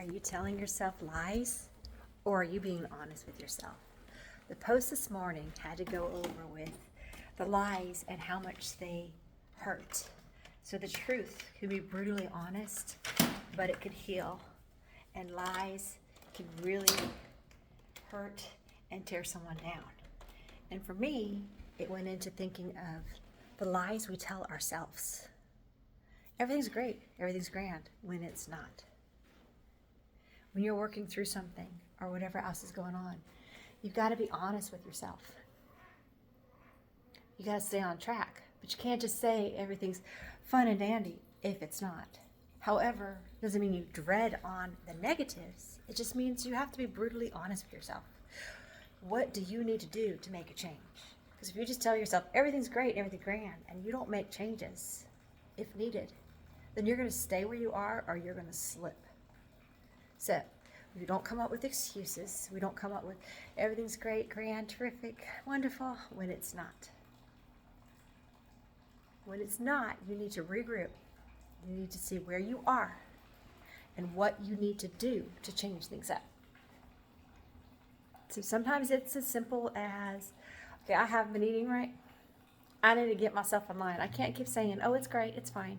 Are you telling yourself lies, or are you being honest with yourself? The post this morning had to go over with the lies and how much they hurt. So the truth can be brutally honest, but it could heal. And lies can really hurt and tear someone down. And for me, it went into thinking of the lies we tell ourselves. Everything's great, everything's grand, when it's not. When you're working through something or whatever else is going on, you've got to be honest with yourself. You got to stay on track, but you can't just say everything's fun and dandy if it's not. However, doesn't mean you dread on the negatives. It just means you have to be brutally honest with yourself. What do you need to do to make a change? Because if you just tell yourself everything's great, everything's grand, and you don't make changes if needed, then you're going to stay where you are or you're going to slip. So we don't come up with excuses. We don't come up with everything's great, grand, terrific, wonderful when it's not. When it's not, you need to regroup. You need to see where you are and what you need to do to change things up. So sometimes it's as simple as, okay, I haven't been eating right. I need to get myself in line. I can't keep saying, oh, it's great, it's fine.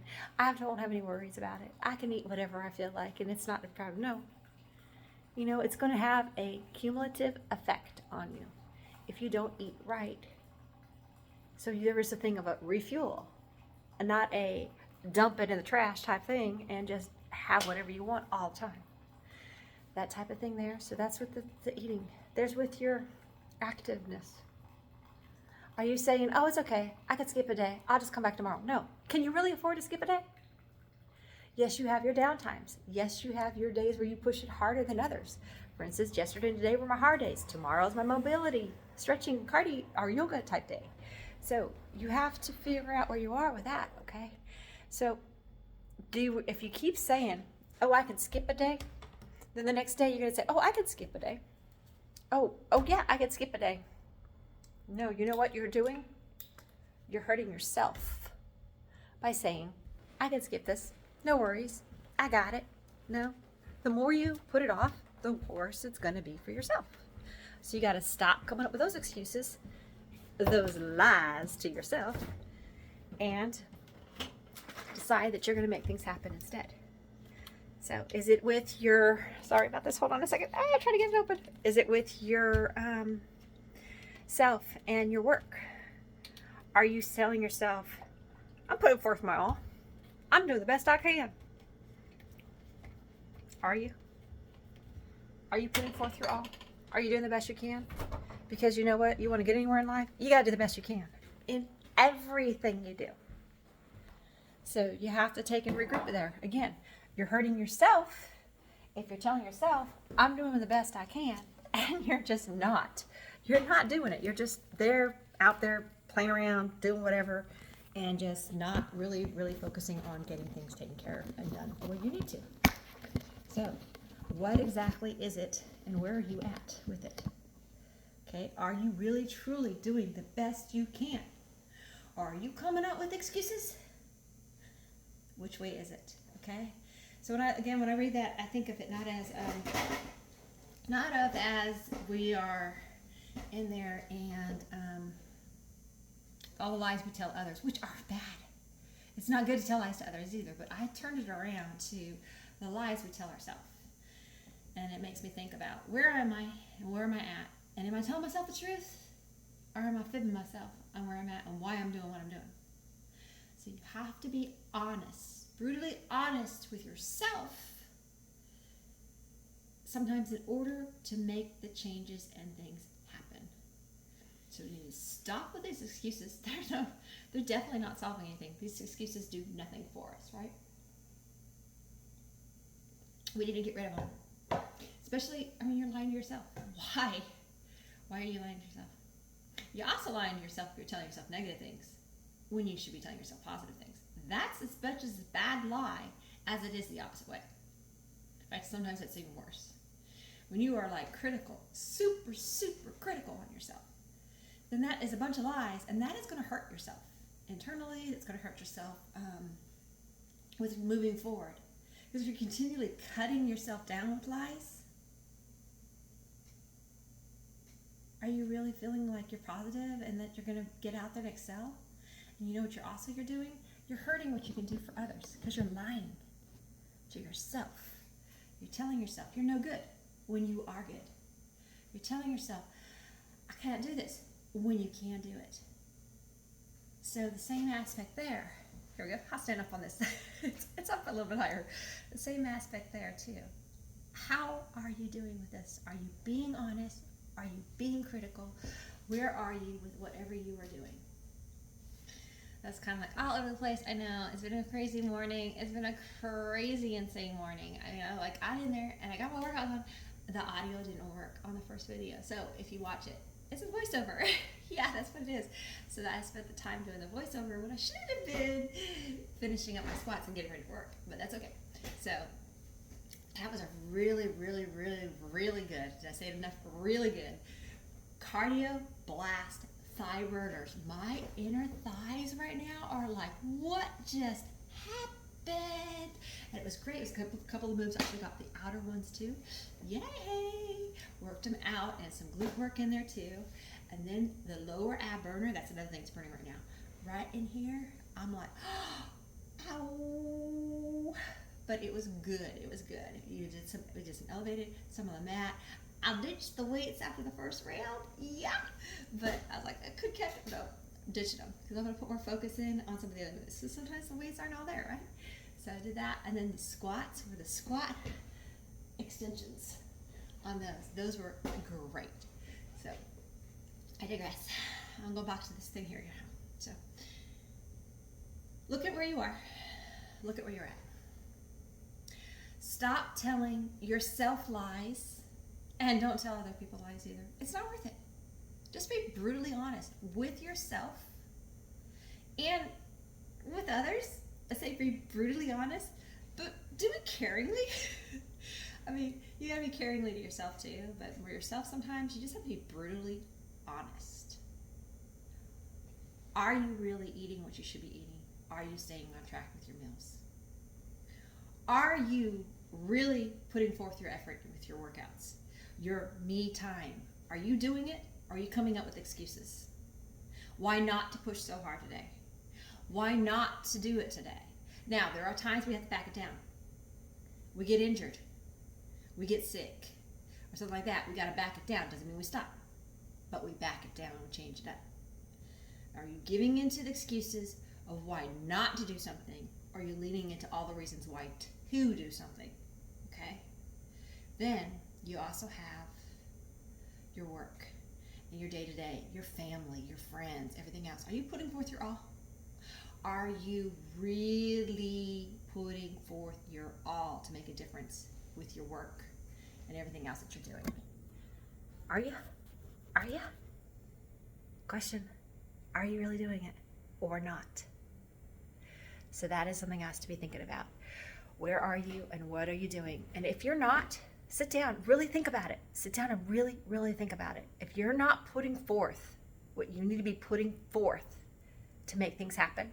Don't have any worries about it. I can eat whatever I feel like, and it's not a problem. No. You know, it's going to have a cumulative effect on you if you don't eat right. So there is a thing of a refuel, and not a dump it in the trash type thing and just have whatever you want all the time. That type of thing there. So that's with the eating. There's with your activeness. Are you saying, oh, it's okay, I could skip a day, I'll just come back tomorrow? No. Can you really afford to skip a day? Yes, you have your downtimes. Yes, you have your days where you push it harder than others. For instance, yesterday and today were my hard days. Tomorrow's my mobility, stretching, cardio, or yoga type day. So you have to figure out where you are with that, okay? So if you keep saying, oh, I can skip a day, then the next day you're going to say, oh, I can skip a day. Oh yeah, I can skip a day. No, you know what you're doing? You're hurting yourself by saying, I can skip this. No worries. I got it. No. The more you put it off, the worse it's going to be for yourself. So you got to stop coming up with those excuses, those lies to yourself, and decide that you're going to make things happen instead. So is it with your, sorry about this, hold on a second. I'm trying to get it open. Is it with your self and your work? Are you telling yourself, I'm putting forth my all. I'm doing the best I can. Are you? Are you putting forth your all? Are you doing the best you can? Because you know what? You want to get anywhere in life? You got to do the best you can in everything you do. So you have to take and regroup there. Again, you're hurting yourself if you're telling yourself, I'm doing the best I can, and you're just not. You're not doing it. You're just out there playing around, doing whatever, and just not really focusing on getting things taken care of and done the way you need to. So what exactly is it, and where are you at with it? Okay, are you really truly doing the best you can? Or are you coming up with excuses? Which way is it? Okay, so when I read that, I think of it not as we are in there and all the lies we tell others, which are bad. It's not good to tell lies to others either, but I turned it around to the lies we tell ourselves. And it makes me think about, where am I and where am I at? And am I telling myself the truth? Or am I fibbing myself on where I'm at and why I'm doing what I'm doing? So you have to be honest, brutally honest with yourself, sometimes in order to make the changes and things happen. So we need to stop with these excuses. They're definitely not solving anything. These excuses do nothing for us, right? We need to get rid of them. Especially, you're lying to yourself. Why? Why are you lying to yourself? You're also lying to yourself if you're telling yourself negative things when you should be telling yourself positive things. That's as much as a bad lie as it is the opposite way. In fact, sometimes it's even worse. When you are critical, super critical on yourself, then that is a bunch of lies, and that is going to hurt yourself internally. It's going to hurt yourself with moving forward, Because if you're continually cutting yourself down with lies, are you really feeling like you're positive and that you're going to get out there and excel? And you know what you're doing? You're hurting what you can do for others because you're lying to yourself. You're telling yourself you're no good when you are good. You're telling yourself, I can't do this when you can do it. So the same aspect there. Here we go. I'll stand up on this. It's up a little bit higher. The same aspect there too. How are you doing with this? Are you being honest? Are you being critical? Where are you with whatever you are doing? That's kind of like all over the place. I know it's been a crazy morning. It's been a crazy, insane morning. I got in there and I got my workout on. The audio didn't work on the first video. So if you watch it, it's a voiceover. Yeah, that's what it is. So that I spent the time doing the voiceover when I should have been finishing up my squats and getting ready for work. But that's okay. So that was a really, really, really, really good. Did I say it enough? Really good. Cardio blast thigh burners. My inner thighs right now are like, what just happened? And it was great. It was a couple of moves. I actually got the outer ones too. Yay! Worked them out and some glute work in there too. And then the lower ab burner, that's another thing that's burning right now. Right in here, I'm like, ow! But it was good. It was good. We did some elevated, some on the mat. I ditched the weights after the first round. Yeah. But I was like, I could catch it. No, ditched them because I'm going to put more focus in on some of the other moves. So sometimes the weights aren't all there, right? So I did that. And then the squats were the squat extensions on those. Those were great. So I digress. I'll go back to this thing here. So look at where you are. Look at where you're at. Stop telling yourself lies, and don't tell other people lies either. It's not worth it. Just be brutally honest with yourself and with others. I say be brutally honest, but do it caringly. I mean, you gotta be caringly to yourself too, but for yourself sometimes you just have to be brutally honest. Are you really eating what you should be eating? Are you staying on track with your meals? Are you really putting forth your effort with your workouts? Your me time. Are you doing it? Or are you coming up with excuses? Why not to push so hard today? Why not to do it today? Now, there are times we have to back it down. We get injured. We get sick. Or something like that. We got to back it down. Doesn't mean we stop. But we back it down and change it up. Are you giving into the excuses of why not to do something? Or are you leaning into all the reasons why to do something? Okay? Then you also have your work and your day-to-day, your family, your friends, everything else. Are you putting forth your all? Are you really putting forth your all to make a difference with your work and everything else that you're doing? Are you? Are you? Question, are you really doing it or not? So that is something else to be thinking about. Where are you and what are you doing? And if you're not, sit down, really think about it. Sit down and really, really think about it. If you're not putting forth what you need to be putting forth to make things happen,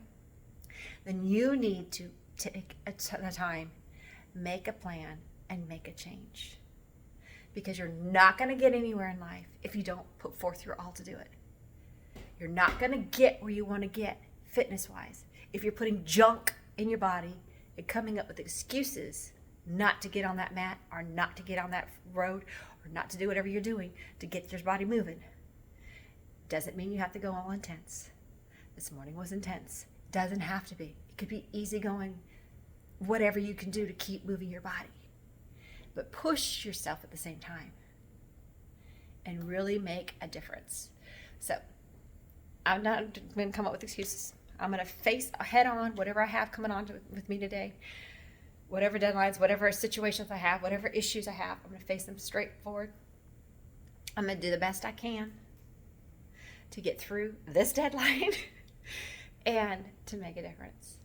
then you need to take a time, make a plan, and make a change. Because you're not going to get anywhere in life if you don't put forth your all to do it. You're not going to get where you want to get fitness-wise if you're putting junk in your body and coming up with excuses not to get on that mat or not to get on that road or not to do whatever you're doing to get your body moving. Doesn't mean you have to go all intense. This morning was intense. Doesn't have to be. It could be easygoing, whatever you can do to keep moving your body. But push yourself at the same time and really make a difference. So I'm not going to come up with excuses. I'm going to face head on whatever I have coming on with me today. Whatever deadlines, whatever situations I have, whatever issues I have, I'm going to face them straight forward. I'm going to do the best I can to get through this deadline and to make a difference.